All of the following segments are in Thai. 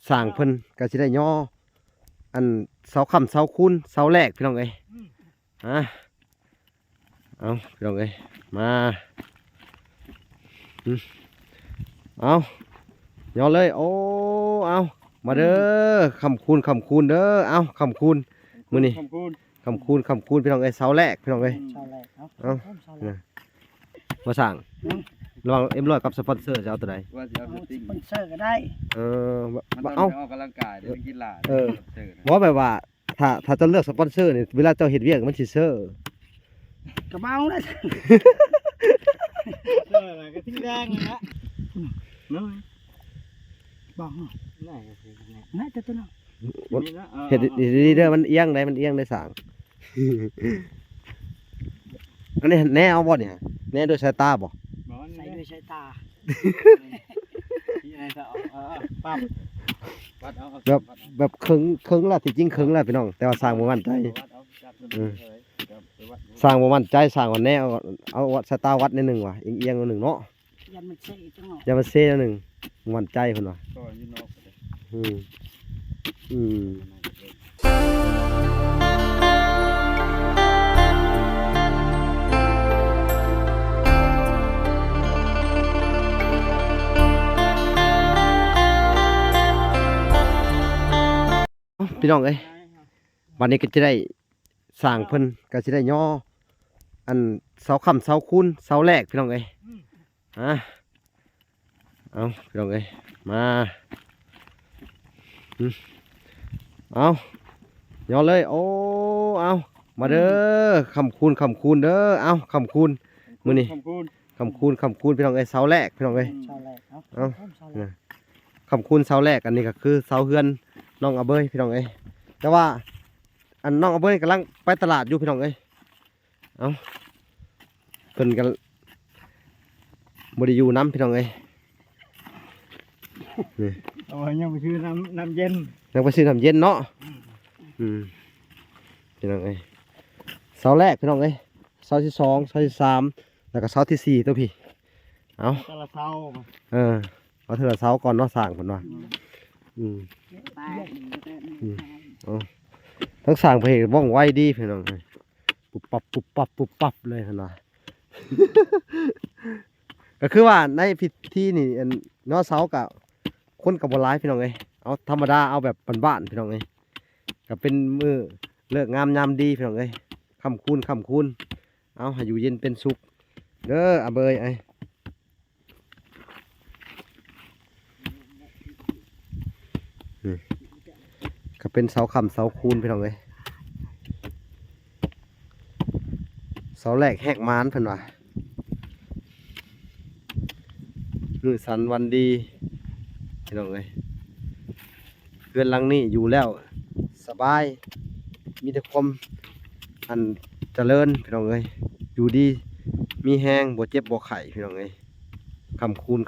สร้างเพิ่นก็สิได้ย่ออันเสาค้ำเสาคูนเสาแรกพี่น้องเอ้ยเอาพี่น้องเอ้ยมาเอาย่อเลยโอ้เอามาเด้อคำคูนเด้อเอาคำคูนมื้อนี้คำคูนพี่น้องเอ้ยเสาแรกพี่น้องเอ้ยเอามาสั่งระหว่างเอ็มร้อยกับสปอนเซอร์จะเอาตัวไหนว่าจะเอาสปอนเซอร์ก็ได้มันต้องออกกำลังกายเดี๋ยวกินหลาบอกแบบว่าถ้าจะเลือกสปอนเซอร์เนี่ยเวลาเจ้าเห็ดเวียกมันสิเซอร์กระเป๋าได้กระทิ้งแดงนะน้อยบอกน่าจะตัวน้องเห็ดดีเด้อมันเอียงได้สั่งอันนี้แน่เอาบ่เนี่ยแน่โดยสายตาบ่ใส่ด้วยสายตาแบบเคิงละที่จริงเคิงละพี่น้องแต่ว่าสร้างบ่มั่นใจสร้างบ่มั่นใจสร้างวันแน่เอาวัดสายตาวัดนิดนึงว่ะเอียงนิดนึงเนาะยันมันเซ่จังหวะยันมันเซ่นิดนึงมั่นใจเพิ่นว่าพี่น้องเอ้ยวันนี้ก็จะได้สร้างเพิ่นก็จะได้ย่ออันเสาค้ำเสาคูนเสาแรกพี่น้องเอ้ยเอาพี่น้องเอ้ยมาเอาย่อเลยโอ้เอามาเด้อคำคูนเด้อเอาคำคูนมื้อนี้คำคูนพี่น้องเอ้ยเสาแรกพี่น้องเอ้ยเอาคำคูนเสาแรกอันนี้ก็คือเสาเฮือนน้องอาเบยพี่น้องเอ้ยแต่ว่าอันน้องอาเบยกำลังไปตลาดอยู่พี่น้องเอ้ยเอาเพิ่นกันบ่ได้อยู่น้ำพี่น้องเอ้ยเอายังไปซื้อน้ำเย็นยังไปซื้อน้ำเย็นเนาะพี่น้องเอ้ยเสาแรกพี่น้องเอ้ยเสาที่2เสาที่3แล้วก็เสาที่4ตัวพี่เอาแต่ละเสาเอาเถอะเสาก่อนเนาะสร้างเพิ่นว่าทั้งสร้างไปว่องไวดีพี่น้องปุ๊บปับเลยนะก็คือว่าในพิธีนี่เนาะเสากับคนกับโบราณพี่น้องเอ้ยเอาธรรมดาเอาแบบบ้านๆพี่น้องเอ้ยก็เป็นมือเลิกงามยามดีพี่น้องเอ้ยคำคูนเอาให้อยู่เย็นเป็นสุขเด้ออาเบยไอก็เป็นเสาค้ำเสาคูนพี่น้องเอ้ยเสาแรกแหกม้านเพิ่นว่ามื้อสันวันดีพี่น้องเอ้ยเรือนหลังนี้อยู่แล้วสบายมีแต่ความอันเจริญพี่น้องเอ้ยอยู่ดีมีแห้งบ่เจ็บบ่ไข้พี่น้องเอ้ยคำคูน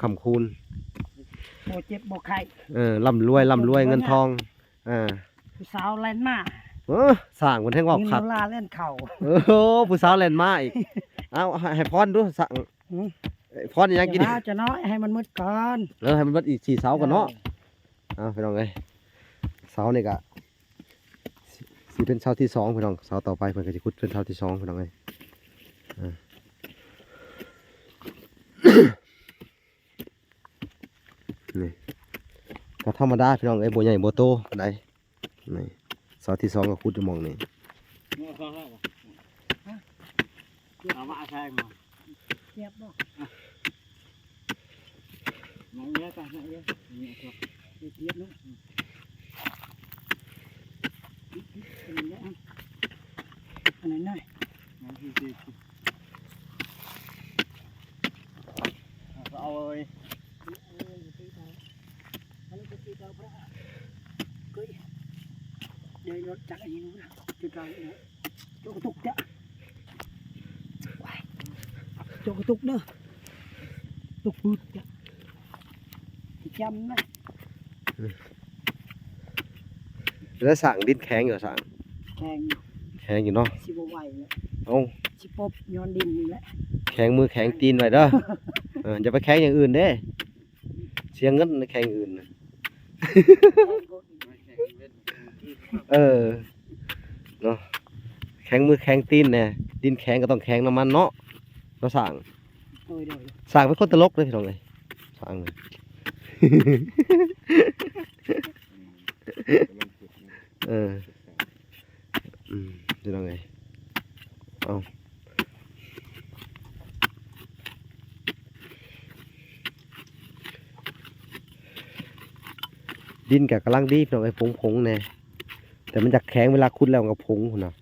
บ่เจ็บบ่ไข้ร่ำรวยเงินทองผู้สาวแล่นมาสร้างคนแท่งว่าขัดลาเล่นเข่าผู้สาวแล่นมาอีกเอาให้พรดูสั่งพรยังกินจะน้อยให้มันมืดก่อนให้มันมืดอีก4เสาก่อนเนาะพี่น้องเอ้ยเสานี่ก็สิเป็นเสาที่2พี่น้องเสาต่อไปเพิ่นก็สิขุดเป็นเสาที่2พี่น้องเอ้ยนี่ก็ธรรมดาพี่น้องเอ้ยบ่ใหญ่บ่โตปานใดนี่เสาที่2ก็ขุดอยู่หม่องนี้เอามาใช่มั้งเจ็บบ่น้องเยอะกันน้องเยอะนี่ตัวเจ็บเนาะอันนั้นน่ะเอาเลยเดี๋ยวรถจักรยานนะจุดเราเนี่ยโจกตุกจ้ะโจกตุกเด้อตุกปืดจ้ะจำนะแล้วสั่งดินแข็งอยู่สั่งแข็งอยู่เนาะสิบไหวเลยเอาสิปบย้อนดินนี่แหละแข็งมือแข็งตีนไว้เด้ออย่าไปแข็งอย่างอื่นเด้เสียเงินแข็งอื่น เออเนาะแข็งมือแข็งตีนแน่ดินแข็งก็ต้องแข็งน้ำมันเนาะเราสั่ง โดย สั่งเป็นคนตลกเลยพี่น้องเลยสั่งเลย เออพี่น้องเลยเอาดินกับกำลังดีพี่น้องไอ้ผงๆแน่แต่มันจะแข็งเวลาขุดแล้วมันก็ผงคุณนะ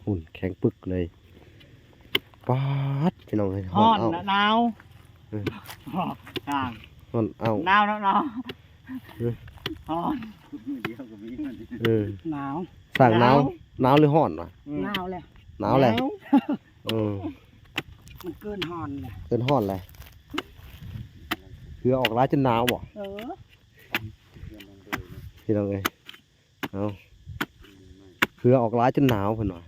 หุ่นแข็งปึกเลยป๊าดพี่น้องเลย ฮ้อน เอา หนาวต่าง ฮ้อนเอา หนาวฮ้อน หนาว สั่งหนาวหนาวหรือฮ้อนวะ หนาวเลย หนาวแหละอืม มันเกินหอนเลย เกินฮ้อนเลยเพื่อออกร้ายจนหนาวบ่ เออ พี่น้องเลยเอาเพื่อออกร้ายจนหนาวเพิ่นว่า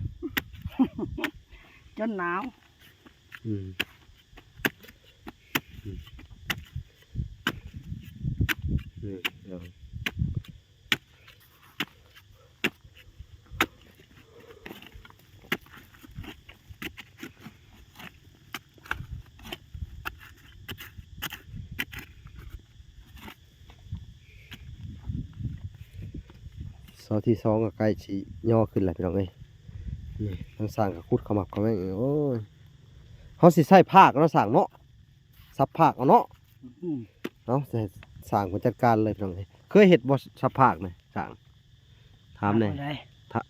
จนหนาว อืมเดี๋ยวเสาที่สองก็ใกล้สิย่อขึ้นแล้วพี่น้องเอ้ยนี่ทางสร้างก็ขุดขมับเขาแม่งโอ้ยเขาสิใส่ภาคเนาะสร้างเนาะซับภาคเอาเนาะ อืม เนาะจะสร้างคนจัดการเลยพี่น้องเอ้ยเคยเห็ดบ่ซับภาคไหมสร้างถามหน่อย จับได้ ถ้า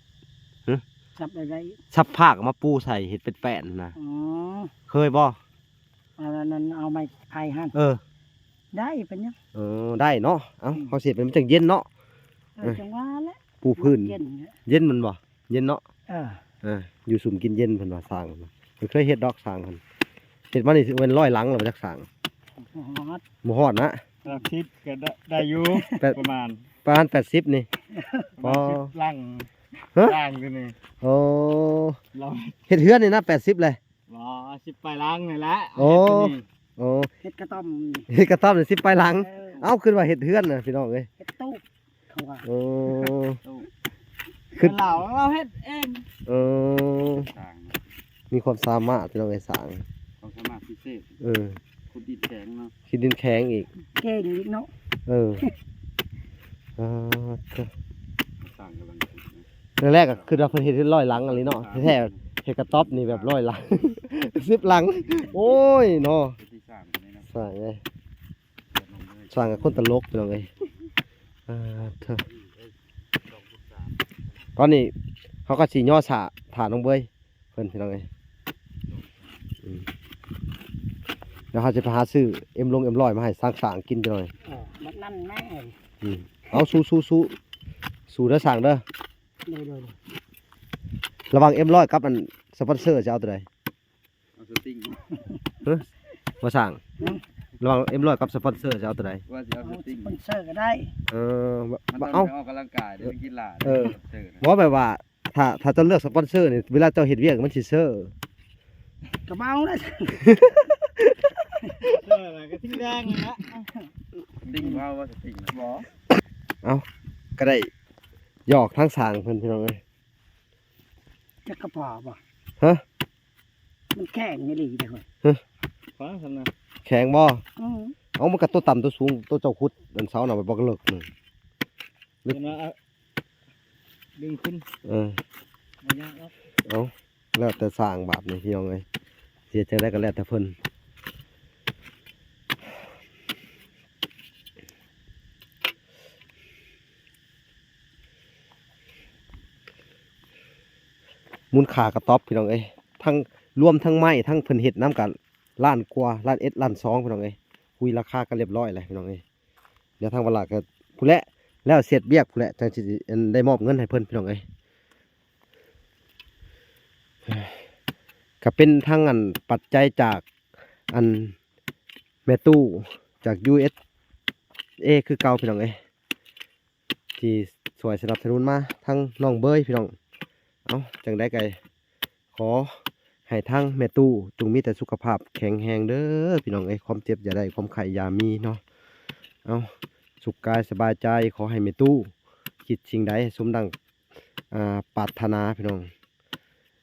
ฮะ จับได้ ซับภาคเอามาปูใส่เห็ดเป็นแป้นนะ อ๋อ เคยบ่ เอาอันนั้นเอาไม้ไผ่หั่น เออ ได้เป็นยัง ได้เนาะเอ้าเขาเสียเป็นมันจังเย็นเนาะ จังว่าแหละ ปูพื้น เย็นเนี่ย เย็นมันบ่เย็นเนาะ เออ อยู่สุ่มกินเย็นเพิ่นว่าสร้างมันเคยเฮ็ดดอกสร้างเพิ่นเฮ็ดมานี่สิเป็น100หลังแล้วมาจากสร้าง ฮอด บ่ฮอดนะ รับทิพย์ก็ได้อยู่ แต่ ประมาณ ประมาณ80นี่ ประมาณ10ลัง ฮะ ล่างตัวนี้ โอ้ เรา เฮ็ดเฮือนนี่นะ80เลย รอ10ไปลังนี่แหละ โอ้ เฮ็ดตัวนี้ โอ้ เฮ็ดกระต้อม เฮ็ดกระต๊อบนี่10ไปหลัง เออ เอ้าขึ้นว่าเฮ็ดเฮือนน่ะพี่น้องเอ้ย เฮ็ดตู้เขาว่า โอ้ คือเราเฮ็ดเอง เออมีความสามารถพี่น้องเอ้ยสร้าง ความสามารถพิเศษ เออ ขุดดินแข็งเนาะ คิดดินแข็งอีก เก่งอีกเนาะ เอออ่า ต่างกำลังขุดนะ แรกๆก็คือเราเพิ่นเฮ็ด100หลังอะไรเนาะแท้ๆเฮ็ดกระต๊อบนี่แบบ100หลัง 10หลัง โอ้ยเนาะ ที่สามตัวนี้นะ สร้างไง เปิดลงเลย สร้างกับคนตลกพี่น้องเอ้ยเถอะตอนนี้เขาก็สิย่อสาฐานลงเบยเพิ่นพี่น้องเอ้ยอืมเดี๋ยวเขาจะไปหาซื้อเอ็มร้อยมาให้สร้างกินไปหน่อย มันนั่นแน่ เอาสู้เด้อสั่งเด้อ เลย ระวังM100กับอันสปอนเซอร์จะเอาตัวใด เอาสติ้ง มาสั่งระวังM100กับสปอนเซอร์จะเอาตัวใด ว่าจะเอา เอา สติ้ง สปอนเซอร์ก็ได้ เออ มันต้อง เอา ไปออกกำลังกายเดี๋ยวไปกินหลา เออ เจอนะ บอกแบบว่าถ้าเจ้าเลือกสปอนเซอร์นี่เวลาเจ้าเฮ็ดเวียกมันสิเซอร์ กระเป๋าเลย อะไรก็ทิ้งแดงเลยนะติ้งว่าสติ้งนะบอ ก็ได้หยอกทั้งสางเพิ่นพี่น้องเอ้ย จะกระเพาะบ่ ฮะ มันแข็งนี่ดีเด้อ ฟ้าสำนัก แข็งบ่ อือ เอามันก็ตัวต่ำตัวสูงตัวเจ้าคุดอันเสาหน่ะไปบอกเลิกนึง เดี๋ยวนะดึงขึ้น เออ ไม่ยากหรอก เอาแล้วแต่สร้างบาปนี่พี่น้องเอ้ยเสียใจได้ก็แล้วแต่เพิ่นมูลค่ากระต๊อบพี่น้องเอ้ยทั้งรวมทั้งไม้ทั้งเพิ่นเฮ็ดน้ำกันล้านกว่าล้านล้าน2พี่น้องเอ้ยคุยราคากันเรียบร้อยเลยพี่น้องเอ้ยเดี๋ยวทางเวลาก็ผู้และแล้วเสร็จเบียกผู้และจังสิได้มอบเงินให้เพิ่นพี่น้องเอ้ยก็เป็นทั้งอันปัจจัยจากอันแม่ตู้จาก USA คือเก่าพี่น้องเอ้ยที่สวยสนับสนุนมาทั้งน้องเบยพี่น้องเอาจังได้ไกขอให้ ให้ทั้งแม่ตู้จงมีแต่สุขภาพแข็งแรงเด้อพี่น้องเอ้ยความเจ็บอย่าได้ความไข้อย่ามีเนาะเอาสุขกายสบายใจขอให้แม่ตู้คิดสิ่งใดสมดังปรารถนาพี่น้อง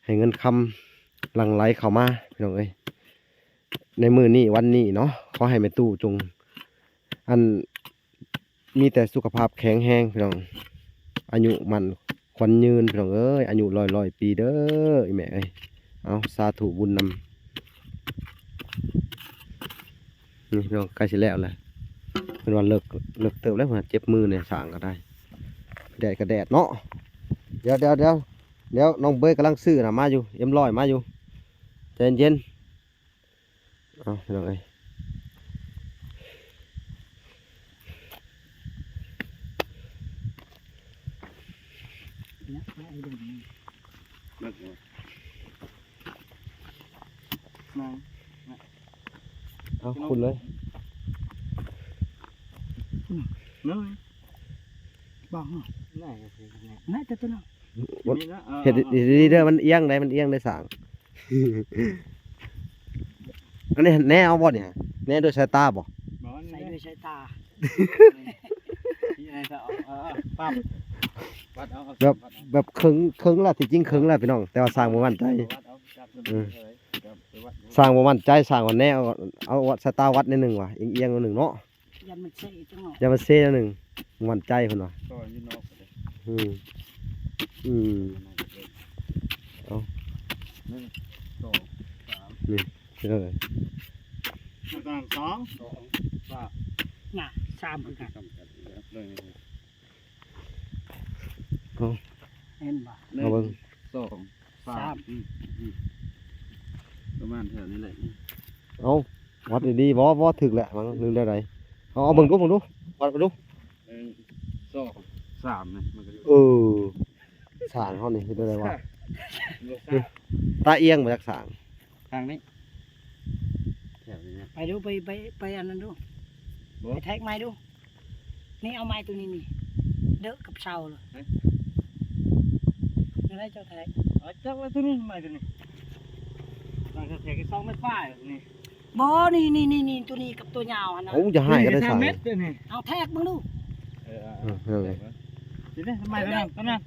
ให้เงินคำหลั่งไหลเข้ามาพี่น้องเอ้ยในมื้อนี้วันนี้เนาะขอให้แม่ตู้จงอันมีแต่สุขภาพแข็งแรงพี่น้องอายุมันขวัญยืนพี่น้องเอ้ยอายุร้อยปีเด้ออีแม่เอ้ยเอาสาธุบุญนำนี่พี่น้องใกล้สิแล้วแหละเป็นวันเลิกเติบแล้วมันเจ็บมือเนี่ยสร้างก็ได้แดดก็แดดเนาะเดี๋ยวน้องเบยกำลังซื้อนะมาอยู่เอ็มร้อยมาอยู่ใจเย็นๆเอาพี่น้องเอ้ย นะไปไอ้เดิม เลิกเลยนาย เอาคุณเลย เนย บอกเนาะ นายสินาย น่าจะตัวเนาะ นี่นะ เห็ดดีๆเด้อมันเอียงได้มันเอียงได้สั่ง อันนี้แน่เอาบ่เนี่ยแน่โดยสายตาบ่ บอก ใส่ นี่ ด้วยสายตา ที่นายจะเอาปั๊บวัดเอา แบบครึ่งละที่จริงครึ่งละพี่น้องแต่ว่าสร้างบ่มั่นใจ วัดเอาจับเลยไปวัด สร้างบ่มั่นใจสร้างว่าแน่เอาวัดสายตาวัดนิดนึงว่ะเอียงๆนิดนึงเนาะ ยันมันเซ่จังเนาะ อย่ามาเซ่นิดนึงมั่นใจเพิ่นว่า ก็ยืนนอกเลย อืมอืม หนึ่งสองสาม พี่น้องเอ้ย สองสาม น่ะสามคือกัน เลย เห็นบ่ เอาเบิ่ง สองสามประมาณแถวนี้แหละ เอาวัดดีๆบ่ถึกแหละมันลืมได้ไดเอาเบิ่งดูวัดไปดู สองสามเนี่ยมันก็ สร้างเฮานี่เฮ็ดได้วะตาเอียงมาจากสร้าง ทางนี้แถวนี้ ไปดูไปอันนั้นดูไปแท็กไม้ดูนี่เอาไม้ตัวนี้นี่เด้อกับเสาเลยไม่ได้เจ้าแท็ก จักว่าตัวนี้มาตัวนี้ทางแถวที่2 เมตรฝ่ายนี่ บ่นี่ตัวนี้กับตัวยาวอันนั้น โอ้จะให้ก็ได้สร้าง เมตรนี่ เอาแท็กมึงดู นั่นเลย ทีนี้ทำไมตัวนั้น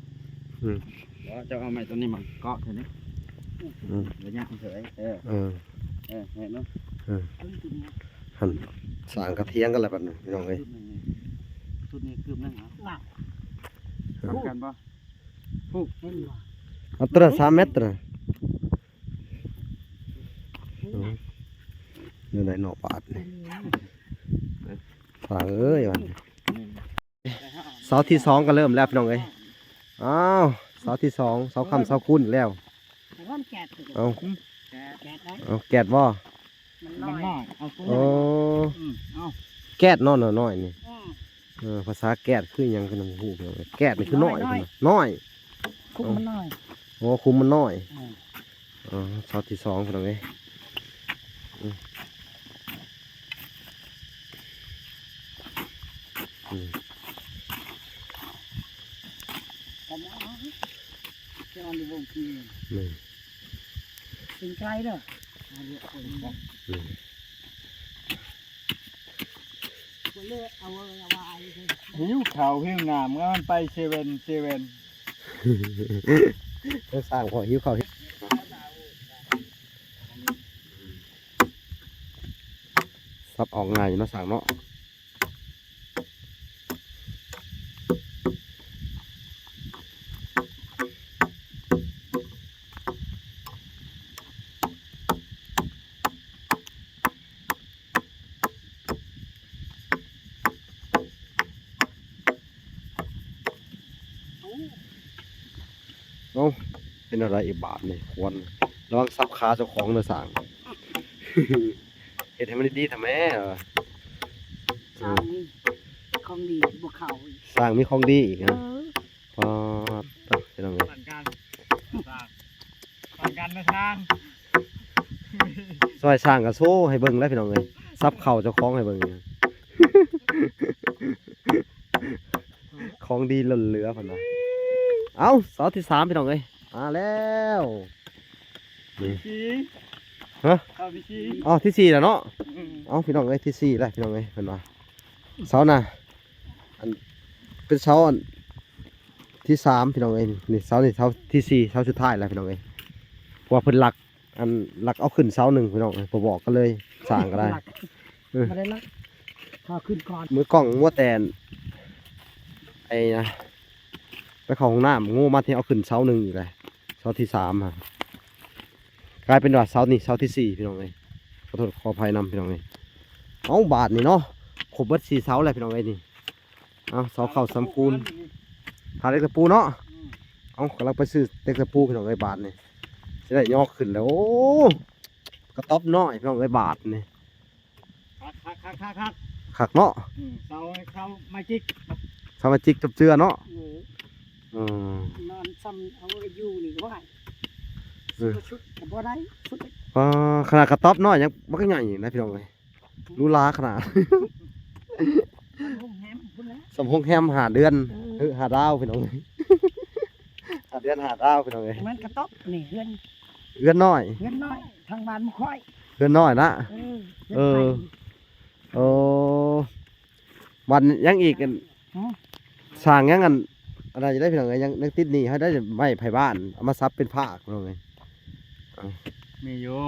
จะเอาไม้ตัวนี้มาเกาะทีนี้ระยะเฉยเห็นเนาะ ตัวนี้ หันสร้างกระเทียงกันแล้วบัดนี้พี่น้องเอ้ย ชุดนี้เกือบนั่งเหรอ น่ะ ทำกันป่ะปุ๊บ เห็นบ่ เอาตัวละ3 เมตรนะอยู่ในหนอบาดนี่สร้างเอ้ยบัดนี้เสาที่2ก็เริ่มแล้วพี่น้องเอ้ยอ้าวเสาที่2เสาค่ำเสาคุ้นแล้ว แต่ว่ามันแกะ เอา แกะได้ เอาแกดบ่ มัน มั น้ น อย น้อยเอาตัว โอ้ เอา แกดน้อยๆนี่ ภาษาแกดคือหยังคือน้ำหูเพียงแกดนี่คือน้อยพุ่นน่ะน้อย คุกมันน้อย โอ้คุมมันน้อยเสาที่2พี่น้องเอ้ยแต่มาจะเอาดูวงที นี่ เป็นไกลเด้อเดี๋ยวคนบอก นี่ เลือกเอาไว้เลย หิวข่าวหิวงามก็มันไปเซเว่น ต้องสร้างพอหิวข้าวซับออกง่ายอยู่เนาะสั่งเนาะเป็นอะไรอีกบาทนี่ควรระวังซับขาเจ้าของเนื้อสั่ง เห็ดให้มันดีๆทำไมสร้างนี่ของดีบวกเขา สร้างมีของดีอีกนะพอเป็นยังไง สั่งการในทาง ซอยสร้างกับโซ่ให้เบิ่งแล้วพี่น้องเลยซับเข่าเจ้าของให้เบิ่ง ของดีล้นเหลือพันนะเอาเสาที่3พี่น้องเลยมาแล้ว นี่ ชี้ ฮะ เอาไปชี้ อ๋อที่สี่แล้วเนาะ อืม เอาพี่น้องเอ้ยที่สี่แล้วพี่น้องเอ้ยเพิ่นว่าเสาน่ะอันเป็นเสาอันที่สามพี่น้องเอ้ยนี่เสานี่เสาที่สี่เสาสุดท้ายแล้วพี่น้องเอ้ยเพราะว่าเพิ่นหลักอันหลักเอาขึ้นเสาหนึ่งพี่น้องเอ้ยบ่บอกก็เลยสร้างก็ได้ มาได้ละพอขึ้นก่อน มือกล้องงัวแตนไอ้นะไปเข้าห้องน้ำงูมาที่เอาขึ้นเสาหนึ่งอีกเลยเสาที่สามครับกลายเป็นว่าเสานี่เสาที่สี่พี่น้องเอ้ยขอโทษขออภัยนำพี่น้องเอ้ยเอาบาทนี่เนาะครบเบิดสี่เสาเลยพี่น้องเอ้ยนี่เอาเสาเข่าสำคูณทาเล็กตะปูเนาะเอากำลังไปซื้อเล็กตะปูพี่น้องเอ้ยบาทนี่จะได้ยอกขึ้นแล้วโอ้กระต๊อบน้อยพี่น้องเอ้ยบาทนี่ คัก ขักเนาะ เขามาจิก สมาชิกจับเจือเนาะ เออ อืม นอนซ้ำเอาไว้อยู่นี่ก็ว่า เออ ชุดกับบ่ได้ชุด ขนาดกระต๊อบน้อยยังบักใหญ่นะพี่น้องเอ้ยรู้ลาขนาด ห้องแฮมพุ่นแล้ว สมพงษ์แฮมหาเดือนหาดาวพี่น้องเอ้ย หาเดือนหาดาวพี่น้องเอ้ย มันกระต๊อบนี่เฮือน เดือนน้อย เฮือนน้อยทางบ้านมันค่อย เดือนน้อยนะ เออ โอ้วันยังอีกกัน อ๋อ สร้างยังกันอะไรจะได้พี่น้องเอ้ยยังนึกติดหนี่ให้ได้ไม้ไผ่บ้านเอามาซับเป็นผ้าพี่น้องเอ้ย มีอยู่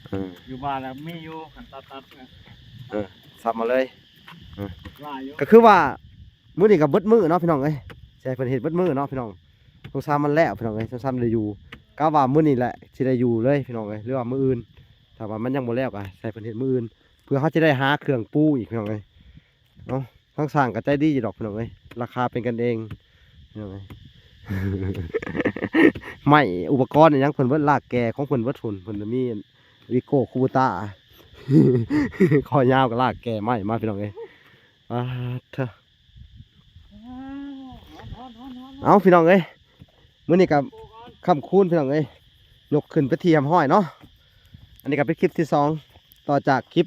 เออ อยู่บ้านแล้วมีอยู่ขันตัดนะ ซับมาเลย ว่าอยู่ ก็คือว่ามื้อนี้กับเบิดมื้อเนาะพี่น้องเอ้ยใช่เพิ่นเฮ็ดเบิดมื้อเนาะพี่น้องสงสารมันแล้วพี่น้องเอ้ยสงสารมันได้อยู่กะว่ามื้อนี้แหละสิได้อยู่เลยพี่น้องเอ้ยหรือว่ามื้ออื่นถ้าว่ามันยังบ่แล้วก็ใส่เพิ่นเฮ็ดมื้ออื่นเพื่อเขาจะได้หาเครื่องปูอีกพี่น้องเอ้ยเนาะทั้งสร้างก็ใจดีอยู่ดอกพี่น้องเอ้ยราคาเป็นกันเองพี่น้องเอ้ย ไม่อุปกรณ์อิหยังเพิ่นเบิดลากแก่ของเพิ่นเบิดทุนเพิ่นจะมีวิโก้คูบูต้า คอยาวกับลากแก่ไม้มาพี่น้องเอ้ยเถอะ เอาพี่น้องเอ้ยมื้อนี้กับค่ำคูณพี่น้องเอ้ยยกขึ้นไปเทียมห้อยเนาะอันนี้ก็เป็นคลิปที่สองต่อจากคลิป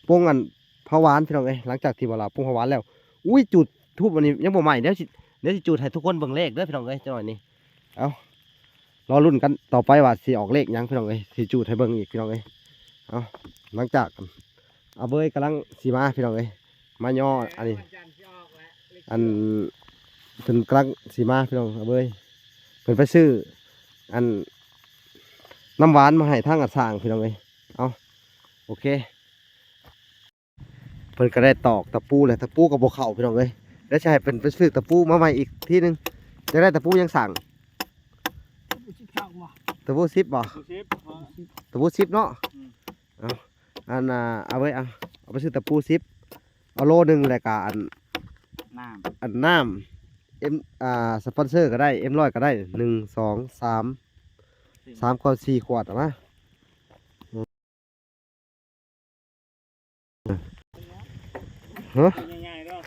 ปรุงอันผาหวานพี่น้องเอ้ยหลังจากที่บ่าวปรุงผาหวานแล้วอุ้ยจุดทูบวันนี้ยังบ่ใหม่เดี๋ยวสิจุดให้ทุกคนเบิ่งเลขเด้อพี่น้องเอ้ยจังหน่อยนี้เอารอรุ่นกันต่อไปว่าสิออกเลขหยังพี่น้องเอ้ยสิจุดให้เบิ่งอีกพี่น้องเอ้ยเอาหลังจากเอาเบยกำลังสิมาพี่น้องเอ้ยมาย่ออันนี้อัน เพิ่นกำลังสีมาพี่น้องเอาเบยเพิ่นไปซื้ออันน้ำหวานมาให้ทางอัดสร้างพี่น้องเอ้ยเอาโอเคเพิ่นก็ได้ตอกตะปูเลยตะปูกับบ่เข้าพี่น้องเอ้ยแล้วจะให้เพิ่นไปซื้อตะปูมาใหม่อีกทีนึงจะได้ตะปูยังสั่ง ชิเจ้าบ่ ตะปู10บ่ ดูซิป ตะปู10เนาะเอาอันเอาไว้เอาไปซื้อตะปู10เอาโลนึงแล้วก็อัน น้ อันน้ำสปอนเซอร์ก็ได้M100ก็ได้1 2 3 ขวด4 ขวดเอามาฮะ ำง่ายๆเนาะ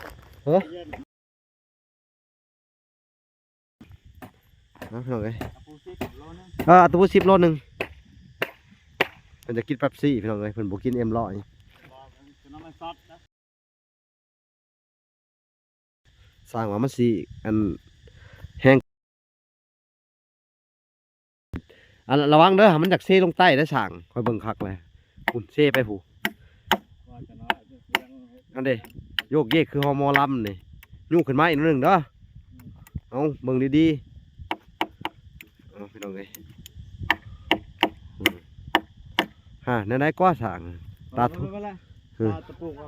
เฮ้ยเอาพี่น้องเอ้ย ปูซิปโลนึง เอาตัว10 โลนึงเพิ่นจะกินเป๊ปซี่พี่น้องเอ้ยเพิ่นบ่กินM100 บอกจะน้ำมันซอสนะ สร้างว่ามันสิอันแห้งอันระวังเด้อมันจากเซลงใต้ได้อสั่งคอยเบิ่งคักเลยพุ่นเซไปผู้ ว่าจะน้อยจะเสียง อันเด้โยกเยกคือฮอร์โมนลำนี่ยุ่งขึ้นมาอีกนิดนึงเด้อเอาเบิ่งดีๆเอาพี่น้องเอ้ยฮะนั่นได้ก็สั่ง ตาทุ บตาตะปูเอา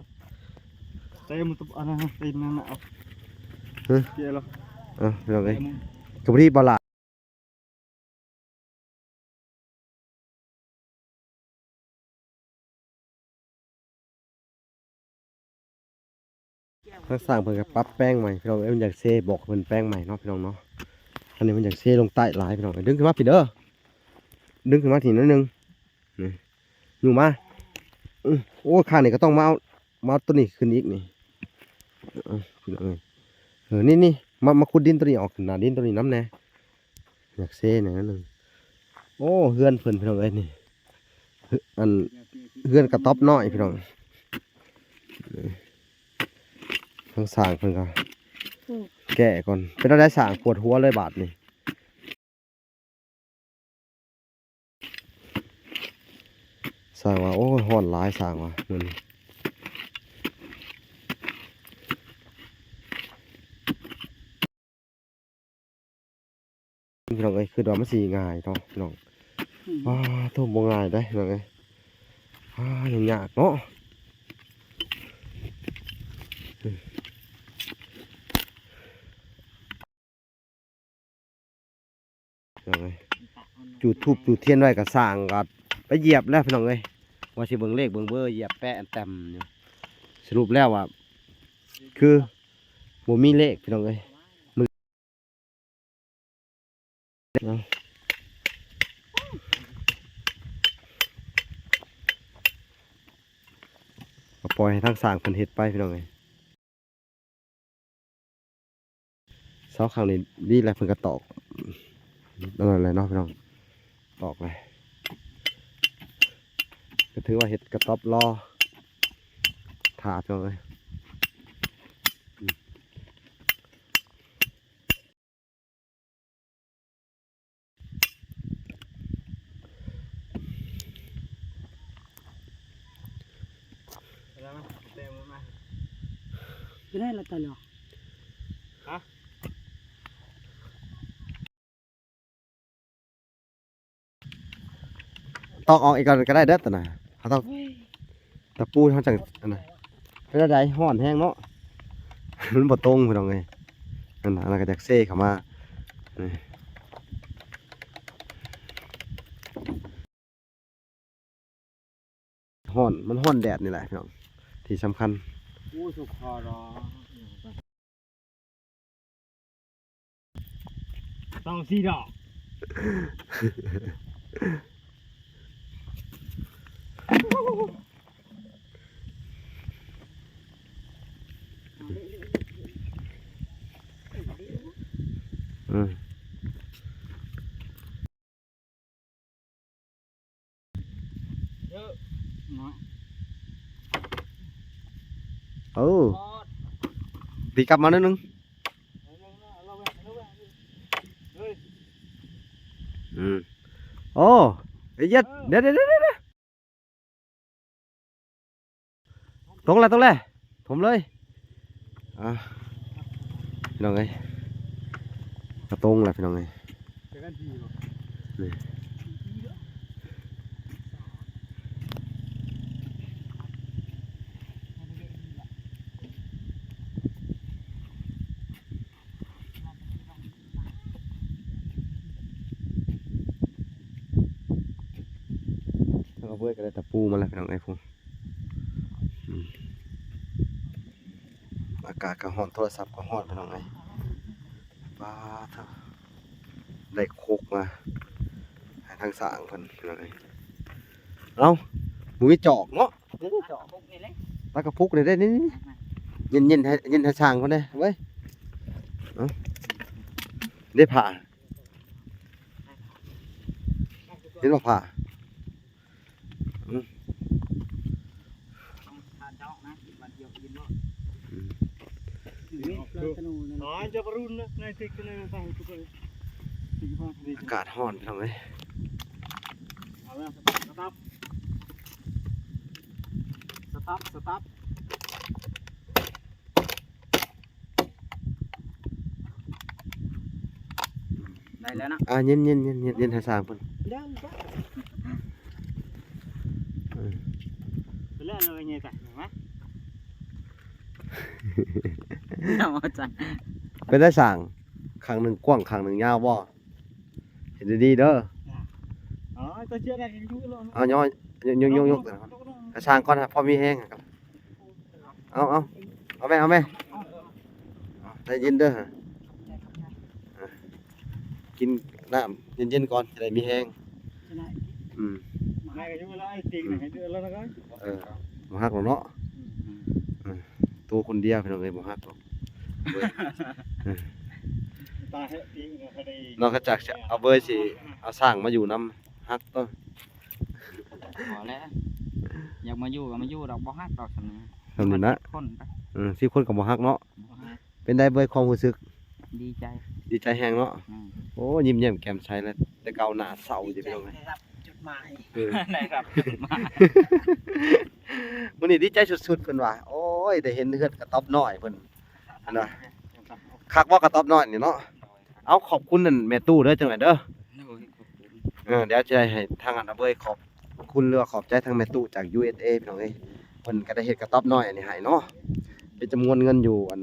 เต็มตะปูอันนั้นเต็มนั่นเอาเกี่ยวแล้ว เอาพี่น้องเอ้ยกับที่บลาทักสั่งเพิ่นก็ปรับแป้งใหม่พี่น้องเอ้ยมันอยากเซบอกเพิ่นแป้งใหม่เนาะพี่น้องเนาะอันนี้มันอยากเซลงใต้หลายพี่น้องเอ้ยดึงขึ้นมาพี่เด้อดึงขึ้นมาทีนิดนึงนี่อยู่มาโอ้ข้างนี่ก็ต้องมาเอาตัวนี้ขึ้นอีกนี่พี่น้องเอ้ยนี่มาขุดดินตัวนี้ออกขึ้นหน้าดินตัวนี้น้ำแน่อยากเซเนี่ยนั่นนึงโอ้เฮือนเพิ่นพี่น้องเอ้ยนี่อันเฮือนกระต๊อบน้อยพี่น้องทั้งสร้างเพิ่นก็แก่ก่อนเป็นอะไรสร้างปวดหัวเลยบาดนี่ สร้างว่าโอ้ยฮ้อนหลายสร้างว่ามื้อนี้พี่น้องเอ้ยคือว่ามันสิง่ายเนาะพี่น้องว้าทุ่มบ่ง่ายได้พี่น้องเอ้ยยังยากเนาะพี่น้องเอ้ยจุดธูปจุดเทียนไว้ก็สร้างก็ไปเหยียบแล้วพี่น้องเอ้ยว่าสิเบิ่งเลขเบิ่งเบอร์เหยียบแปะอันแต้มอยู่สรุปแล้วว่าคือบ่มีเลขพี่น้องเอ้ยมือเนาะก็ปล่อยให้ทางสร้างเพิ่นเฮ็ดไปพี่น้องเอ้ยเสาข้างนี้ดีแล้วเพิ่นก็ตอกนั่นแหละเนาะพี่น้องตอกเลยก็ถือว่าเฮ็ดกระต๊อบรอถาดพี่น้องเอ้ยจะได้ละตลอด ตอกออกอีกก่อนก็ได้เด้อแต่น่ะเขาต้องตะปูเขาจังอันน่ะเป็นอะไรฮ้อนแห้งเนาะ มันบ่ตรงพี่น้องเอ้ยนั่นน่ะอันนั้นก็จักเซ่เข้ามานี่ฮ้อนมันฮ้อนแดดนี่แหละพี่น้องที่สำคัญ อู้สุขอรอต้องสีดอกอืมตีกลับมานิดนึงโอ้เดี๋ยวตรงเลยผมเลยพี่น้องเอ้ยกระตรงแหละพี่น้องเอ้ยนี่เอาเพื่อก็ได้ตะปูมาแล้วพี่น้องเอ้ยพุ่งอากาศก็ร้อนโทรศัพท์ก็ร้อนพี่น้องเอ้ยบ้าเถอะได้โคกมาให้ทางสร้างเพิ่นพี่น้องเอ้ยเอ้าหมูมีจอกเนาะ จอกพวกนี้เลย ตากระพุกนี่ได้นี่เย็นให้สร้างเพิ่นได้เว้ยเอ้าได้ผ่าเห็นบ่ผ่า จะปรุนนะในที่กันในทางทุกคน อากาศร้อนพี่น้องเอ้ย สต๊อปได้แล้วนะ เย็นให้สร้างเพิ่น เรื่องก็ ไปเล่นอะไรเงี้ยจ้ะเห็นไหม เป็นได้สร้างข้างหนึงกว้างข้างหนึงยาวบ่เห็นดีๆเด้อ อ๋อตัวเชื่อได้ยังยุ่งเลย เอาย่อยยกกระช่างก่อนฮะพอมีแห้งครับเอาแม่ได้ยินเด้อกินน้ำเย็นๆก่อนจะได้มีแห้ง จะได้ ไม่ก็ยุ่งแล้วไอ้ติ๊กให้เดือดแล้วนะครับ บ่ฮักหรอกเนาะตัวคนเดียวพี่น้องเอ้ยบ่ฮักหรอก ตาให้ติ๊กนะคดี นอกจากจะเอาเบอร์สิเอาสร้างมาอยู่นำฮักต้น พอแล้วอยากมาอยู่ก็มาอยู่ดอกบ่ฮักดอกสำนึก ทำนี่นะ คนไป 10 คนก็บ่ฮักเนาะเป็นได้เบอร์ความรู้สึก ดีใจ ดีใจแฮงเนาะโอ้ยิ้มแย้มแก้มใสแล้วแต่เก่าหน้าเศร้าอยู่พี่น้องเอ้ย ได้รับจุด ไม้ ได้ครับมา มื้อนี้ดีใจสุดๆเพิ่นว่าโอ้ยได้เห็นเฮือนกระต๊อบน้อยเพิ่นอันน่ะคักบ่กระต๊อบน้อยนี่เนาะเอาขอบคุณนั่นแม่ตู้เด้อจังได๋เด้อเดี๋ยวจะให้ทางอันดับเบิ้ลขอบคุณหรือว่าขอบใจทางแม่ตู้จาก USA พี่น้องเอ้ยเพิ่นก็ได้เฮ็ดกระต๊อบน้อยอันนี้ให้เนาะเป็นจำนวนเงินอยู่อัน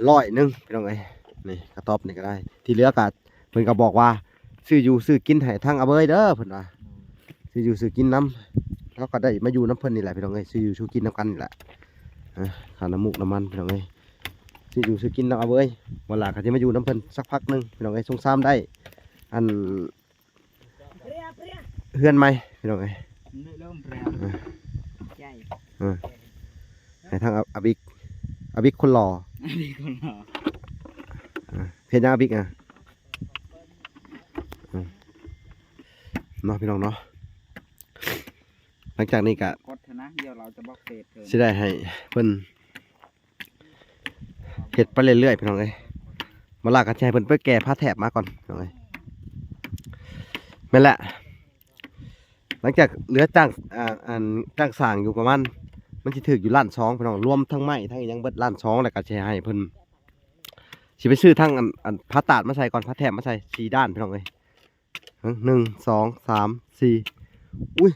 100พี่น้องเอ้ยนี่กระต๊อบนี่ก็ได้ที่เหลือก็เพิ่นก็บอกว่าซื้ออยู่ซื้อกินให้ทางอาเบยเด้อเพิ่นว่าซื้ออยู่ซื้อกินน้ำแล้วก็ได้มาอยู่น้ำเพิ่นนี่แหละพี่น้องเอ้ยซื้ออยู่ซื้อกินน้ำกันนี่แหละค่าน้ำมูกน้ำมันพี่น้องเอ้ยซื้ออยู่ซื้อกินน้ำอาเบยวันหลังก็จะมาอยู่น้ำเพิ่นสักพักหนึงพี่น้องเอ้ยสงสารได้อันเฮือนใหม่พี่น้องเอ้ย เริ่มแปรใช่ ให้ทางอาบิกคนหล่อ ดีคนเหรอ เพจอาบิกเนาะพี่น้องเนาะหลังจากนี้ก็ กดเถอะนะเดี๋ยวเราจะบล็อกเฟซเธอ สิได้ให้เพิ่นเฮ็ดไปเรื่อยๆพี่น้องเอ้ยมาลากกันให้เพิ่นไปแก้ผ้าแถบมาก่อนพี่น้องเอ้ยแม่นแหละหลังจากเหลือจ้างจ้างสร้างอยู่ประมาณมันสิถึกอยู่1,200,000พี่น้องรวมทั้งไม้ทั้งอิหยังเบิด1,200,000แล้วก็สิให้เพิ่นสิไปซื้อทั้งอันผ้าตาดมาใส่ก่อนผ้าแถบมาใส่4ด้านพี่น้องเอ้ย1 2 3 4อุ้ย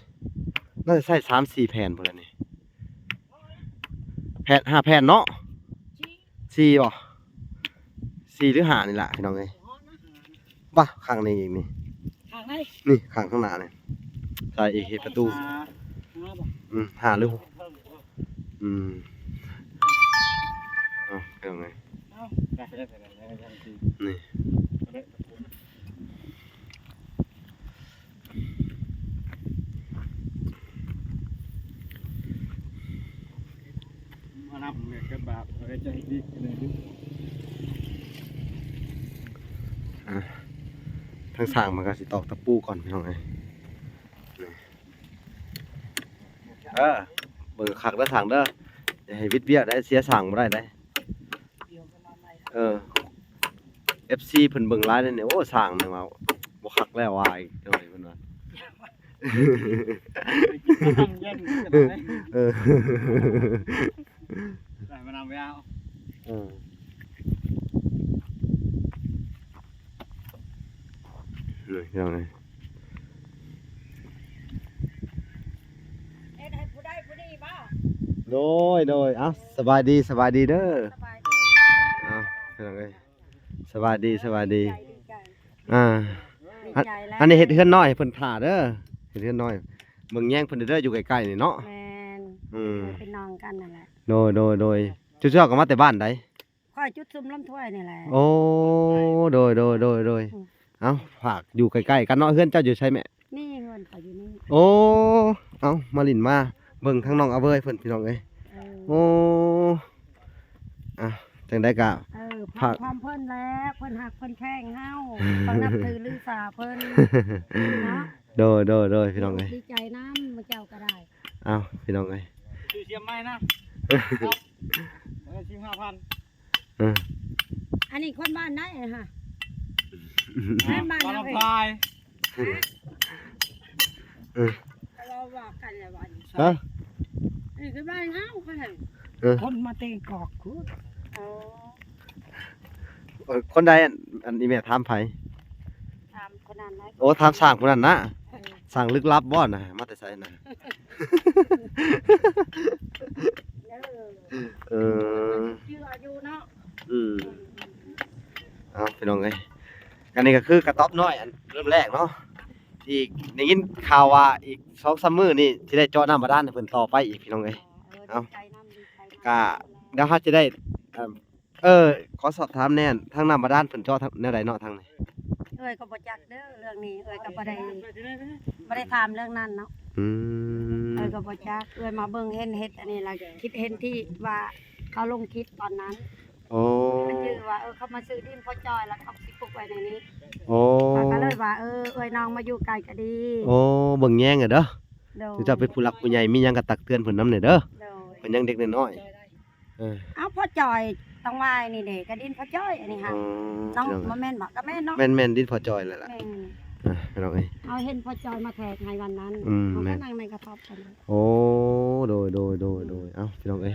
น่าจะใส่3-4แผ่นพุ่นแหละนี่แผ่น5แผ่นเนาะ4บ่4หรือ5นี่ล่ะพี่น้องเอ้ยป่ะข้างนี้อีกนี่ ทางไหน นี่ข้างข้างหน้านี่ใส่อีกเฮ็ดประตู5หรือ6เอาเป็นไงนี่มานับเงินกันแบบอะไรใจดีเลยดิ ทั้งสร้างมันก็สิตอกตะปูก่อนพี่น้องเอ้ยเบิ่งคักแล้วสร้างเด้ออย่าให้วิดเวียกได้เสียสร้างบ่ได้ได้FC เพิ่นเบิ่งหลายเนี่ยโอ้สร้างเนี่ยว่าบ่คักแล้วว่าอีกจังได๋เพิ่นว่าได้มานำไปเอา เลยพี่น้องเอ้ย เอ็ดให้ผู้ใดผู้นี้บ่ โดยเอ้าสบายดีเด้อ สบายดี เอ้าพี่น้องเอ้ยสบายดี ดีใจ ดี ใจแล้ว อันนี้เฮ็ดเฮือนน้อยให้เพิ่นถ่าเด้อเฮ็ดเฮือนน้อยเบิ่งแย่งเพิ่นเด้ออยู่ใกล้ๆนี่เนาะ แมน เป็นน้องกันนั่นแหละ โดยจุดๆก็มาแต่บ้านใด ค่อยจุดซุ่มล้ำถ้วยนี่แหละ โอ้โดยเอ้าฝากอยู่ใกล้ๆกันเนาะเฮือนเจ้าอยู่ใช่ไหม นี่เงินเขาอยู่นี่ โอ้เอ้ามาลินมาเบิ่งทางน้องเอาเว้ยเพิ่นพี่น้องเอ้ย เออ โอ้จังได้กะ พร้อมเพิ่นแล้วเพิ่นหักเพิ่นแข้งเฮาเพิ่นนับถือลือสาเพิ่นเนาะ โดยพี่น้องเอ้ย ดีใจน้ำมาเจ้าก็ได้ เอ้าพี่น้องเอ้ย ชื่อเชียงใหม่นะชิม5,000 อันนี้คนบ้านไหนฮะบ้าน ปลา เราเอง พาย เราบอกกันเลยวัน ฮะ นี่คือบ้านเฮาค่ะ คนมาเตะกอกคือ คนใดอันนี้แม่ถามไผ ทำคนนั้นนะ โอ้ถามสร้างคนนั้นนะสร้างลึกลับบ่น่ะมาแต่ไสน่ะเออ ชื่ออายุเนาะ เอาพี่น้องเอ้ยอันนี้ก็คือกระต๊อบน้อยอันเริ่มแรกเนาะอีกได้ยินข่าวว่าอีก2-3 มื้อนี่สิได้เจาะน้ำบาดาลให้เพิ่นต่อไปอีกพี่น้องเอ้ย ก็เดี๋ยวเขาจะได้ขอสอบถามแน่นทางน้ำบาดาลเพิ่นเจาะทางแนวใดเนาะทางนี้ เอ้ยก็บ่จักเด้อเรื่องนี้เอ้ยก็บ่ได้ถามเรื่องนั้นเนาะ เอ้ยก็บ่จักเอ้ยมาเบิ่งเห็นเฮ็ดอันนี้ล่ะคิดเห็นที่ว่าเขาลงคลิปตอนนั้น โอ้ มันชื่อว่าเขามาซื้อดินพ่อจอยแล้วเขาสิปลูกไว้ในนี้ โอ้ ก็เลยว่าเอ้ยน้องมาอยู่ไกลก็ดี โอ้เบิ่งแย่งอะเด้อ โดย ถึงจะเป็นผู้หลักผู้ใหญ่มีหยังก็ตักเตือนเพิ่นนำเนี่ยเด้อ โดย เพิ่นยังเด็กน้อยๆ เอาพ่อจอย ต้องว่านี่เด็กก็ดินพอจ้อยอันนี้ค่ะน้องมาแม่นบอกก็แม่นเนาะ แม่นดินพอจอยเลยล่ะ แม่น พี่น้องเอ้ย เอาเห็นพอจอยมาแทกให้วันนั้น เขา แม่ ก็ น นั่งในกระท่อมกัน โอ้โดยเอ้าพี่น้องเอ้ย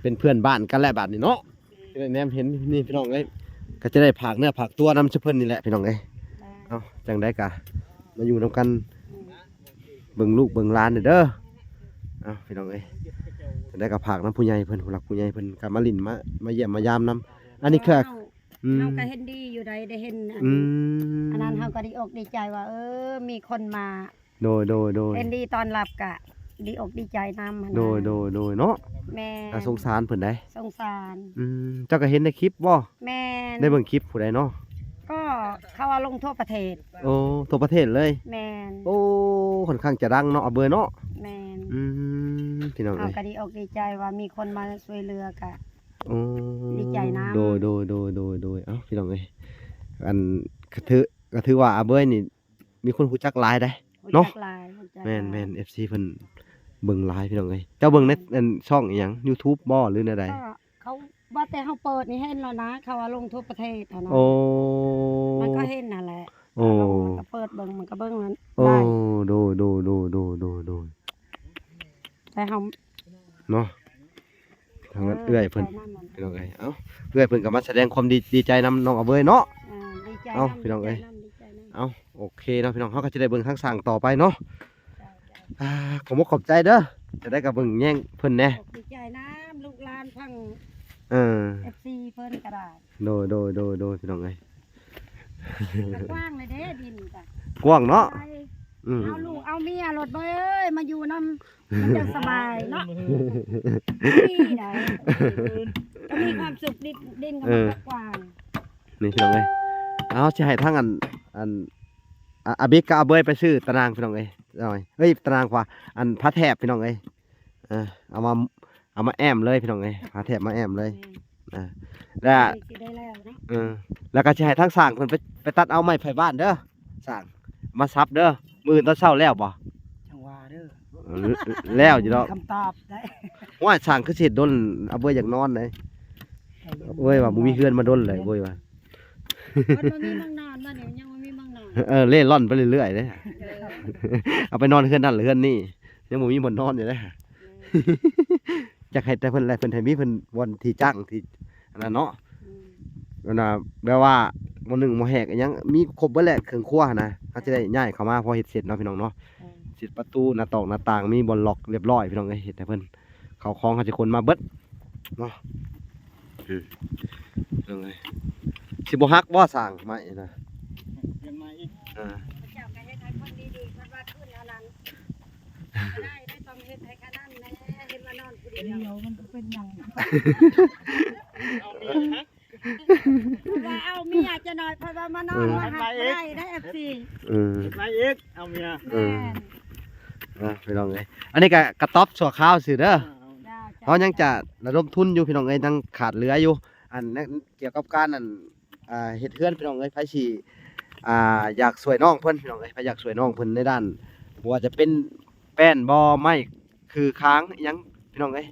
เป็นเพื่อนบ้านกันแหละบัดนี้เนาะแนมเห็นนี่พี่น้องเอ้ยก็จะได้ผักเนื้อผักตัวนำเฉเพิ่นนี่แหละพี่น้องเอ้ยเอ้าจังได๋กะมาอยู่นํกันเบิ่งลูกเบิ่งหลานเด้อเอ้าพี่น้องเอ้ยจังได๋ก็ผักนํผู้ใหญ่เพิ่นผู้หลักผู้ใหญ่เพิ่นก็มาลิ้นมาเยี่ยมมายามนํอันนี้คือ เฮาก็เห็นดีอยู่ใดได้เห็นอันนั้นเฮาก็ดีอกดีใจว่ามีคนมา โดย เห็นดีตอนรับกะดีอกดีใจนำ โดยเนาะ แม่ น่าสงสารเพิ่นได้ สงสาร เจ้าก็เห็นในคลิปบ่ แม่ ได้เบิ่งคลิปผู้ใดเนาะ ก็เขาว่าลงทั่วประเทศ โอ้ทั่วประเทศเลย แม่น โอ้ค่อนข้างจะดังเนาะเอาเบอร์เนาะ แม่น พี่น้อง เฮา เอ้ย ก็ดีอกดีใจว่ามีคนมาช่วยเหลือกะ โอ้ ดีใจนะ โดยเอ้าพี่น้องเอ้ยอันก็ถือว่าอาเบยนี่มีคนรู้จักหลายได้ เนาะ แม่น FC เพิ่นเบิ่งหลายพี่น้องเอ้ยเจ้าเบิ่งในอันช่องอีหยัง YouTube บ่หรือแนวใด ก็เขาว่าแต่เฮาเปิดนี่เห็นแล้วนะเขาว่าลงทั่วประเทศนะ โอ้ มันก็เห็นนั่นแหละ โอ้ มันก็เปิดเบิ่งมันก็เบิ่งนั้น โอ้ ได้ โดย แต่เฮา เนาะทางนั้นเอื้อยเพิ่นพี่น้องเอ้ยเอ้าเอื้อยเพิ่นก็มาแสดงความดีใจนำน้องอาเบยเนาะ ดีใจ เอ้าพี่น้องเอ้ย เอ้าโอเคเนาะพี่น้องเฮาก็จะได้เบิ่งทางสร้างต่อไปเนาะขอบคุณขอบใจเด้อจะได้กับเบิ่งแย่งเพิ่นแน่ ดีใจนะลูกหลานทั้ง FC เพิ่นก็ได้ โดยพี่น้องเอ้ย กว้างเลยเด้ดินจ้ะ กว้างเนาะ เอาลูกเอาเมียรถเบ้ยมาอยู่นำมันจะสบายเนาะนี่ได้ก็มีความสุขดินก็มันกว้าง นี่พี่น้องเอ้ยเอาสิให้ทางอันอาบิกกับอาเบยไปซื้อตารางพี่น้องเอ้ยหน่อยเฮ้ยตารางกว่าอันพระแถบพี่น้องเอ้ยเอามาแอมเลยพี่น้องเอ้ยพระแถบมาแอมเลยแล้ว สิได้แล้วเนาะ แล้วก็สิให้ทางสร้างเพิ่นไปตัดเอาไม้ไผ่บ้านเด้อสร้างมาซับเด้อมื้อตอนเช้าแล้วบ่ จังหวะเด้อ แล้วอยู่ดอก คำตอบได้ ว่าสร้างคือสิดนอาเบยอยากนอนเลยเว้ยว่าบ่มีเฮือนมาดนเลยเว้ยว่า มันบ่มีบางนอนมาเนี่ยยังบ่มีบางนอน เล่ร่อนไปเรื่อยๆเด้เอาไปนอนเฮือนนั่นหรือเฮือนนี่ยังบ่มีบ่นนอนอยู่เด้อยากให้แต่เพิ่นแลเพิ่นให้มีเพิ่นวันที่จ้างที่อันนั้นเนาะนั่นน่ะแปลว่ามื้อหนึงมื้อแหกอิหยังมีครบเบิดแหละเครื่องครัวนะเขาจะได้ย้ายเข้ามาพอเฮ็ดเสร็จเนาะพี่น้องเนาะเสร็จประตูหน้าต่างมีบอลล็อกเรียบร้อยพี่น้องเอ้ยเฮ็ดให้เพิ่นเขาของเขาสิคนมาเบิดเนาะพี่น้องเอ้ยสิบ่ฮักบ่สร้างไม้นะ ยังมาอีก เจ้าก็เฮ็ดให้คนดีๆเพิ่นว่าขึ้นเอานั้นได้ต้องเฮ็ดให้ขนาดแน่เห็นว่านอนผู้เดียวมันก็เป็นหยังว่าเอาเมียจะน้อยเพราะว่ามานอนว่าหักได้ FC มาอีกเอาเมีย แม่น พี่น้องเอ้ยอันนี้ก็กระต๊อบชั่วคราวซื่อเด้อเขายังจะระดมทุนอยู่พี่น้องเอ้ยยังขาดเหลืออยู่อันนั้นเกี่ยวกับการเฮ็ดเฮือนพี่น้องเอ้ยไผสิอยากช่วยน้องเพิ่นพี่น้องเอ้ยไผอยากช่วยน้องเพิ่นในด้านบ่ว่าจะเป็นแป้นบ่ไม้คือค้างอิหยังพี่น้องเอ้ย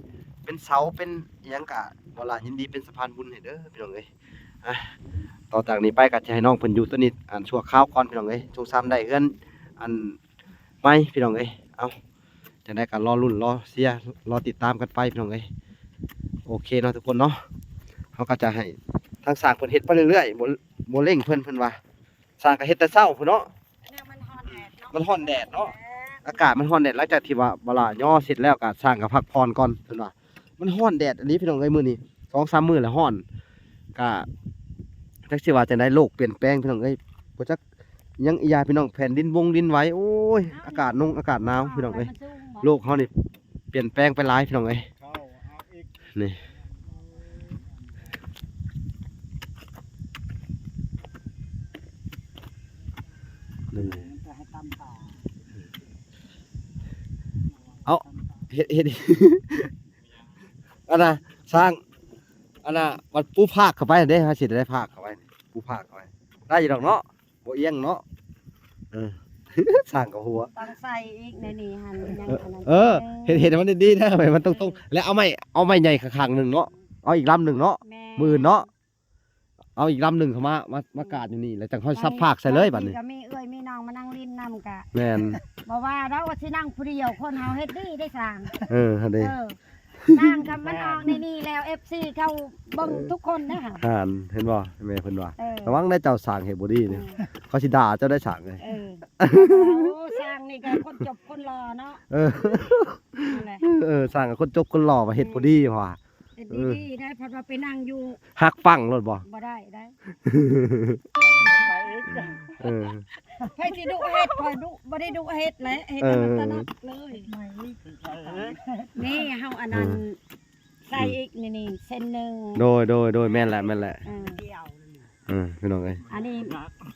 เป็นเสาเป็นอิหยังก็บ่ล่ะยินดีเป็นสะพานบุญให้เด้อพี่น้องเอ้ยต่อจากนี้ไปก็จะให้น้องเพิ่นอยู่ตัวนี้ชั่วคราวก่อนพี่น้องเอ้ยช่วงซ้ำได้เฮือนไม้พี่น้องเอ้ยเอาจะได้กันรอรุ่นรอเชียร์รอติดตามกันไปพี่น้องเอ้ยโอเคเนาะทุกคนเนาะเขาก็จะให้ทางสร้างเพิ่นเฮ็ดไปเรื่อยๆบ่เร่งเพิ่นว่าสร้างก็เฮ็ดแต่เช้าพุ่นเนาะมันร้อนแดดเนาะอากาศมันร้อนแดดหลังจากที่ว่าเวลาย่อเสร็จแล้วก็สร้างก็พักผ่อนก่อนเพิ่นว่ามันร้อนแดดอันนี้พี่น้องเอ้ยมื้อนี้ 2-3 มื้อแล้วร้อนก็จักสิว่าจังได๋โลกเปลี่ยนแปลงพี่น้องเอ้ยบ่จักยังอีหยาพี่น้องแผ่นดินดินไหวโอ้ยอากาศอากาศหนาวพี่น้องเอ้ยโลกเฮานี่เปลี่ยนแปลงไปหลายพี่น้องเอ้ย เข้าเอาอีก นี่จะให้ตำป่า เฮ็ด อันน่ะสร้างอันน่ะวัดปูภาคเข้าไปเด้ฮะสิได้ภาคเข้าไปปูภาคเข้าไปได้อยู่ดอกเนาะบ่เอียงเนาะสร้างกับหัว ต้องใส่อีกในนี้หั่นยังอันนั้น เฮ็ดให้มันดีๆนะมันตรงๆแล้วเอาไม้ใหญ่ข้างๆนึงเนาะเอาอีกลำนึงเนาะ แม่ มื้ออื่นเนาะเอาอีกลำหนึงเข้ามากาดอยู่นี่แล้วจังค่อยซับภาคใส่เลยบัดนี้ ก็มีเอ้ยมีน้องมานั่งลิ้นนำกะ แม่น บ่ว่าเราว่าสินั่งผู้เดียวคนเฮาเฮ็ดดีได้สร้าง หั่นเด้ สร้างกับมันออกในนี่แล้ว FC เข้าเบิ่งทุกคนนะฮะ ห่านเห็นบ่แม่เพิ่นว่า เออ ระวังได้เจ้าสร้างเฮ็ดบ่ดีนี่เขาสิด่าเจ้าได้สร้างเลย โอ้สร้างนี่ก็คนจบคนรอเนาะ เออ นั่นแหละ สร้างกับคนจบคนหล่อมาเฮ็ดบ่ดีพ่อ เฮ็ดดีๆได้เพราะว่าไปนั่งอยู่ ฮักฟังรถบ่ บ่ได้ เออ ไผสิดุเฮ็ดคอยดุบ่ได้ดุเฮ็ดแหละเฮ็ดให้มันตะนักเลยนี่เฮาอันนั้นใส่อีกนี่เส้นหนึง โดยแม่นแหละพี่น้องเอ้ย อันนี้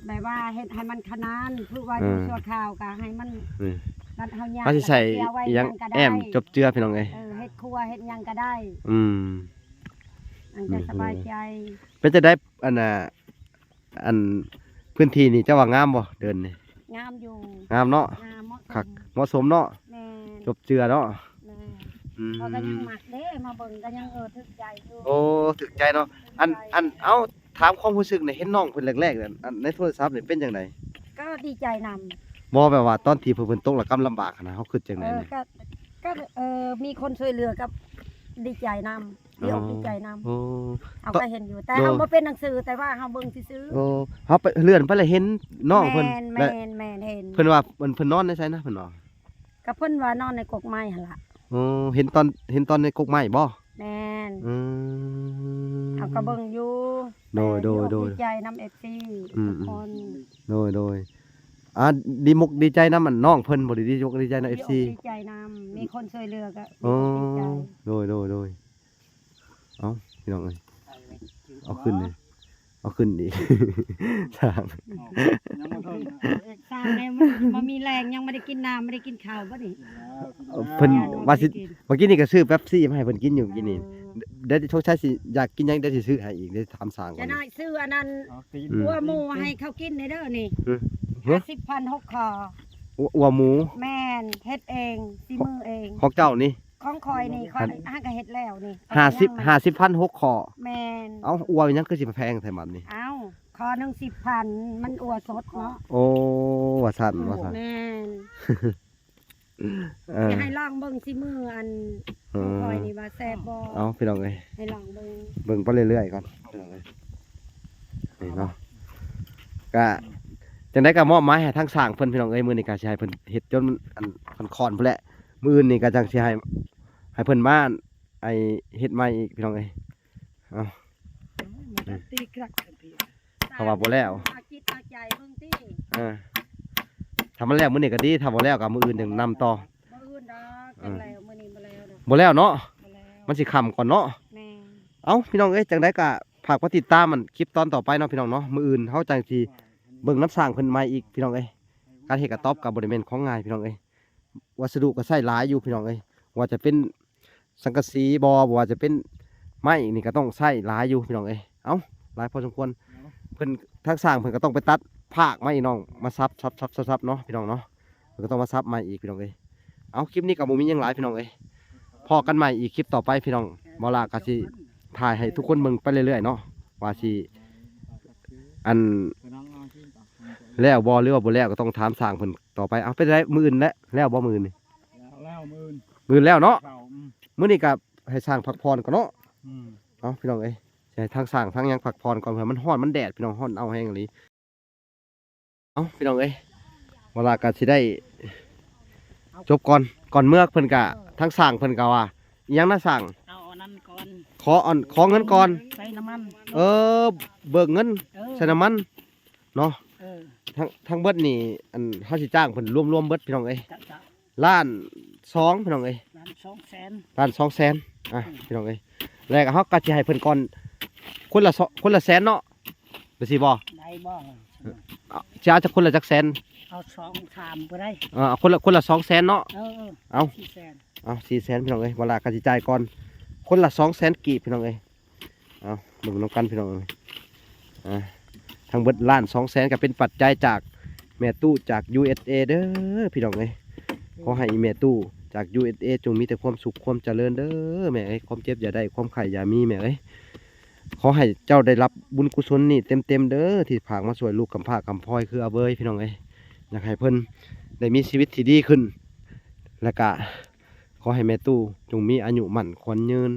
แบบว่าเฮ็ดให้มันขนานคือว่าอยู่ชั่วคราวก็ให้มัน นี่ รัดเฮาย่าง เขาสิใส่ เจียวไว้ อีหยัง ก็ได้ แอมจบเจือพี่น้องเอ้ย เฮ็ดครัวเฮ็ดหยังก็ได้ อืม อันจะสบายใจ เป็นจะได้อันพื้นที่นี่เจ้าว่างามบ่เดินนี่ งามอยู่ งามเนาะ งามเหมาะส คัก ม เหมาะสมเนาะ แม่ จบเจือเนาะ แม่ อืม เขาก็ยังหมักเด้มาเบิ่งก็ยังถึกใจอยู่ โอ้ถึกใจเนาะอันเอ้าถามความรู้สึกนี่เห็นน้องเพิ่นแรกๆนั่นอันในโทรศัพท์นี่เป็นจังได ก็ดีใจนำ บ่แบบว่าตอนที่เพิ่นตกระกำลำบากขนาดเฮาคิดจังไดนี่ ก็มีคนช่วยเหลือกับดีใจนำดีอกดีใจนำ โอ้ เอาก็เห็นอยู่แต่เฮาบ่เป็นหนังสือแต่ว่าเฮาเบิ่งซื่อ โอ้เฮาไปเลื่อนไปแล้วเห็นน้องเพิ่น แม่ และ แม่นเห็น เพิ่นว่าเพิ่นนอนในไสนะเพิ่นว่า ก็เพิ่นว่านอนในกกไม้หั่นล่ะ โอ้เห็นตอนในกกไม้บ่ แม่น อืม เอาก็เบิ่งอยู่ โดย ดีใจนำ FC อืม ทุกคน โดยดีมุกดีใจนำอันน้องเพิ่นบ่ได้ดีใจนำ FC ดีใจนำมีคนช่วยเหลือก็ โอ้ ดีใจ โดยเอ้าพี่น้องเอ้ยเอาขึ้นเลยเอาขึ้นดิ ทาง สร้างให้มันมีแรงยังไม่ได้กินน้ำไม่ได้กินข้าวบ่นี่ เพิ่นว่าสิเมื่อกี้นี่ก็ซื้อเป๊ปซี่มาให้เพิ่นกินอยู่เมื่อกี้นี่เดี๋ยวโชคชัยสิอยากกินหยังเดี๋ยวสิซื้อให้อีกเดี๋ยวถามสร้างก่ จะ อน ได้ซื้ออันนั้น อืม หัวหมูให้เขากินในเด้อนี่ ฮะ 50,000 6คอ อัวหมู แม่นเฮ็ดเองฝีมือเอง ของเจ้านี่ ของคอยนี่คอยหาก็เฮ็ดแล้วนี่ 50,000 6คอ แม่น เอาอัวเป็นหยังคือสิแพงแท้มันนี่ เอ้าคอหนึง10,000มันอัวสดเนาะ โอ้ว่าซั่น แม่น เออ จะให้ลองเบิ่งสิมืออันของคอยนี่ว่าแซ่บบ่ เอาพี่น้องเอ้ย ให้ลองเบิ่ง เบิ่งไปเรื่อยๆก่อนพี่น้องเอ้ยนี่เนาะก็จังได๋ก็มอบหมายให้ทางสร้างเพิ่นพี่น้องเอ้ยมื้อนี้ก็สิให้เพิ่นเฮ็ดจนมันอันคอนพุ่นแหละมื้ออื่นนี่ก็จังสิให้เพิ่นมาไอ้เฮ็ดใหม่อีกพี่น้องเอ้ยเอา ตีกรักกันพี่ เพราะว่าบ่แล้ว อาจิตอาใจเบิ่งติ ถ้ามันแล้วมื้อนี้ก็ดีถ้าบ่แล้วก็มื้ออื่นจังนำต่อ บ่อื่นดอกจังแล้วมื้อนี้บ่แล้วดอก บ่แล้วเนาะ บ่แล้ว มันสิค่ำก่อนเนาะ แม่ เอ้าพี่น้องเอ้ยจังได๋ก็ฝากกดติดตามมันคลิปตอนต่อไปเนาะพี่น้องเนาะมื้ออื่นเฮาจังสิเบิ่งน้ำสร้างเพิ่นใหม่อีกพี่น้องเอ้ยการเฮ็ดกระต๊อบก็บ่ได้แม่นของง่ายพี่น้องเอ้ยวัสดุก็ใช้หลายอยู่พี่น้องเอ้ยว่าจะเป็นสังกะสีบ่ว่าจะเป็นไม้นี่ก็ต้องใช้หลายอยู่พี่น้องเอ้ยเอ้าหลายพอสมควรเพิ่นทางสร้างเพิ่นก็ต้องไปตัดภาคไม้น้องมาซับเนาะพี่น้องเนาะเพิ่นก็ต้องมาซับไม้อีกพี่น้องเอ้ยเอาคลิปนี้ก็บ่มีหยังหลายพี่น้องเอ้ยพอกันใหม่อีกคลิปต่อไปพี่น้องบ่ลาก็สิถ่ายให้ทุกคนเบิ่งไปเรื่อยๆเนาะว่าสิอันแล้วบ่หรือว่าบ่แล้วก็ต้องถามสร้างเพิ่นต่อไปเอาไปได้มื้ออื่นแล้วบ่มื้ออื่นนี่ แล้วมือ มื้ออื่นแล้วเนาะ เข่า มื้อนี้ก็ให้สร้างพักผ่อนก่อนเนาะ อืม เอาพี่น้องเอ้ยใช่ทางสร้างทางหยังพักผ่อนก่อนเผื่อมันร้อนมันแดดพี่น้องร้อนเอาแห้งอีหลีเอาพี่น้องเอ้ยเวลาก็สิได้จบก่อนเมื่อเพิ่นก็ทางสร้างเพิ่นก็ว่าอิหยังนะสร้าง เอาอันนั้นก่อน ขอเงินก่อน ใส่น้ำมัน เบิกเงิน เออ ใส่น้ำมันเนาะ เออ ทั้งเบิดนี่อันเฮาสิจ้างเพิ่นรวมเบิดพี่น้องเอ้ย จะ ล้าน2พี่น้องเอ้ย ล้าน200,000 ล้าน200,000พี่น้องเอ้ยแล้วก็เฮาก็สิให้เพิ่นก่อนคนละแสนเนาะได้สิบ่ ได้บ่ จะเอาจากคนละจักแสน เอา2 3บ่ได้ เอาคนละ200,000เนาะ เออ เอา 400,000 เอา400,000พี่น้องเอ้ยเวลาก็สิจ่ายก่อนคนละ200,000กีบพี่น้องเอ้ยเอาเบิ่งนำกันพี่น้องเอ้ยทั้งเบิดล้าน200,000ก็เป็นปัจจัยจากแม่ตู้จาก USA เด้อพี่น้องเอ้ยขอให้แม่ตู้จาก USA จงมีแต่ความสุขความเจริญเด้อแม่เอ้ยความเจ็บอย่าได้ความไข้อย่ามีแม่เอ้ย ขอให้เจ้าได้รับบุญกุศลนี่เต็มๆเด้อที่ผากมาช่วยลูกกำพร้ากำพร้อยคืออาเบยพี่น้องเอ้ยอยากให้เพิ่นได้มีชีวิตที่ดีขึ้นและก็ขอให้แม่ตู้จงมีอายุมั่นขวัญยืน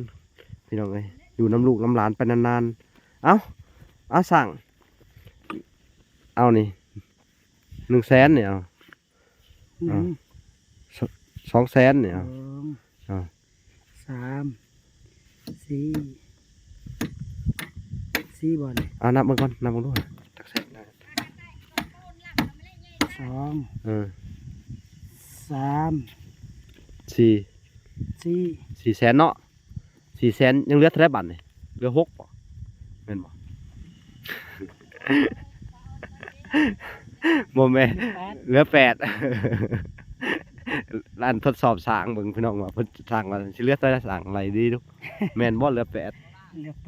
พี่น้องเอ้ยอยู่น้ำลูกน้ำหลานไปนานๆเอาสั่งเอานี่100,000เนี่ยเอา200,000เนี่ยเอา 4บ่อน เอานับมันก่อนนับมันด้วยจักแสนได้ 2 3 400,000เนาะ400,000ยังเหลือเท่าไหร่บัดนี่เหลือ6บ่แม่นบ่ บ่แม่นเหลือ8 ร้านทดสอบสร้างเบิ่งพี่น้องว่าเพิ่นสร้างว่าสิเหลือเท่าไหร่สร้างอะไรดีลูกแม่นบ่เหลือ8 เหลือ8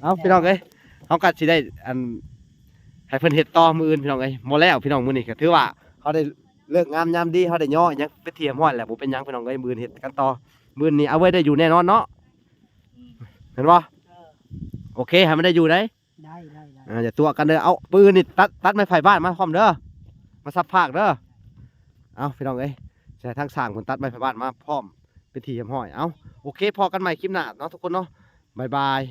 เอาพี่น้องเอ้ยเฮาก็สิได้อันให้เพิ่นเฮ็ดต่อมื้ออื่นพี่น้องเอ้ยบ่แล้วพี่น้องมื้อนี้ก็ถือว่าเขาได้เลิกงามยามดีเขาได้ย่อหยังไปเทียมฮ้อนแล้วบ่เป็นหยังพี่น้องเอ้ยมื้อนี้เฮ็ดกันต่อมื้อนี้เอาไว้ได้อยู่แน่นอนเนาะเห็นบ่โอเคให้มันได้อยู่ได้ ได้ อย่าตัวกันเด้อเอาปืนนี่ตัดไม้ไผ่บ้านมาพร้อมเด้อมาซับภาคเด้อเอาพี่น้องเอ้ยใช้ทางสร้างเพิ่นตัดไม้ไผ่บ้านมาพร้อมเป็นที่เรียบร้อยเอาโอเคพอกันใหม่คลิปหน้าเนาะทุกคนเนาะบ๊ายบาย